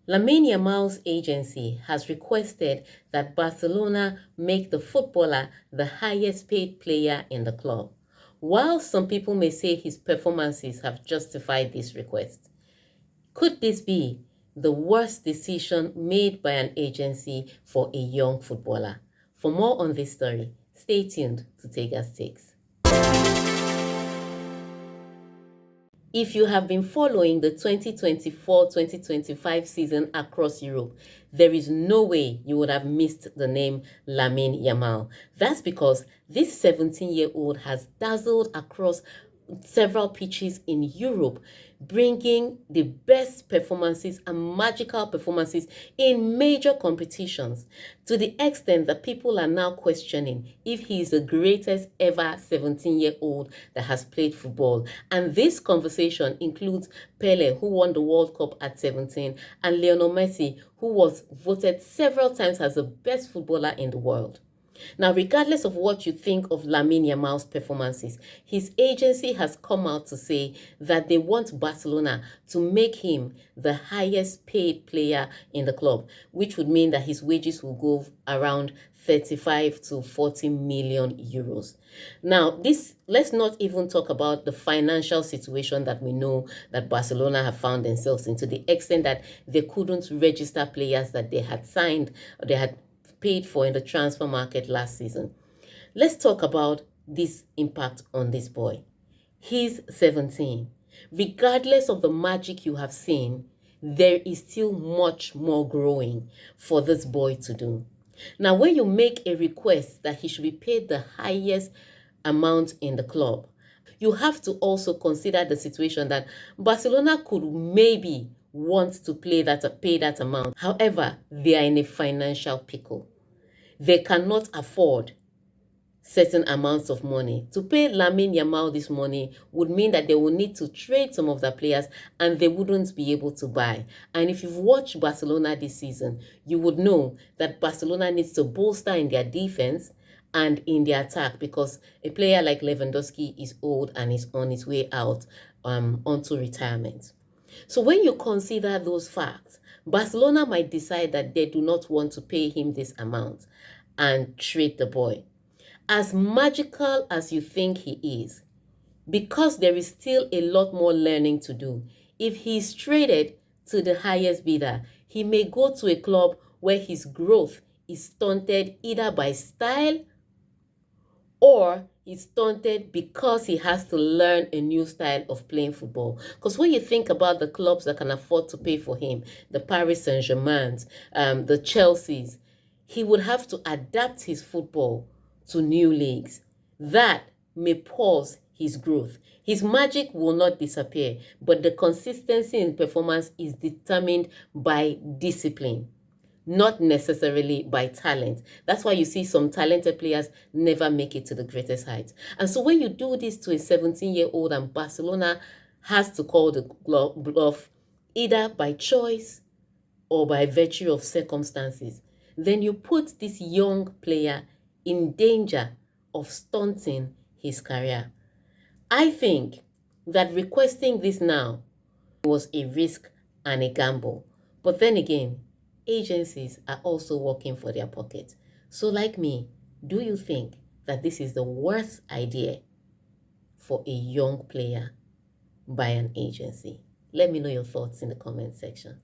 Lamine Yamal's agency has requested that Barcelona make the footballer the highest paid player in the club. While some people may say his performances have justified this request, could this be the worst decision made by an agency for a young footballer? For more on this story, stay tuned to Tega's Takes. If you have been following the 2024-2025 season across Europe, there is no way you would have missed the name Lamine Yamal. That's because this 17-year-old has dazzled across several pitches in Europe, bringing the best performances and magical performances in major competitions, to the extent that people are now questioning if he is the greatest ever 17-year-old that has played football. And this conversation includes Pele, who won the World Cup at 17, and Lionel Messi, who was voted several times as the best footballer in the world. Now, regardless of what you think of Lamine Yamal's performances, his agency has come out to say that they want Barcelona to make him the highest paid player in the club, which would mean that his wages will go around 35 to 40 million euros. Now, let's not even talk about the financial situation that we know that Barcelona have found themselves in, to the extent that they couldn't register players that they had signed, or they had paid for in the transfer market last season. Let's talk about this impact on this boy. He's 17. Regardless of the magic you have seen, there is still much more growing for this boy to do. Now, when you make a request that he should be paid the highest amount in the club, you have to also consider the situation that Barcelona could maybe want to pay that amount. However, they are in a financial pickle. They cannot afford certain amounts of money. To pay Lamine Yamal this money would mean that they will need to trade some of their players and they wouldn't be able to buy. And if you've watched Barcelona this season, you would know that Barcelona needs to bolster in their defense and in their attack, because a player like Lewandowski is old and is on his way out onto retirement. So when you consider those facts, Barcelona might decide that they do not want to pay him this amount and trade the boy. As magical as you think he is, because there is still a lot more learning to do, if he's traded to the highest bidder, he may go to a club where his growth is stunted either by style or is stunted because he has to learn a new style of playing football. Because when you think about the clubs that can afford to pay for him, the Paris Saint-Germains, the Chelseas, he would have to adapt his football to new leagues. That may pause his growth. His magic will not disappear, but the consistency in performance is determined by discipline, not necessarily by talent. That's why you see some talented players never make it to the greatest heights. And so when you do this to a 17-year-old and Barcelona has to call the bluff, either by choice or by virtue of circumstances, then you put this young player in danger of stunting his career. I think that requesting this now was a risk and a gamble. But then again, agencies are also working for their pocket. So like me, do you think that this is the worst idea for a young player by an agency? Let me know your thoughts in the comment section.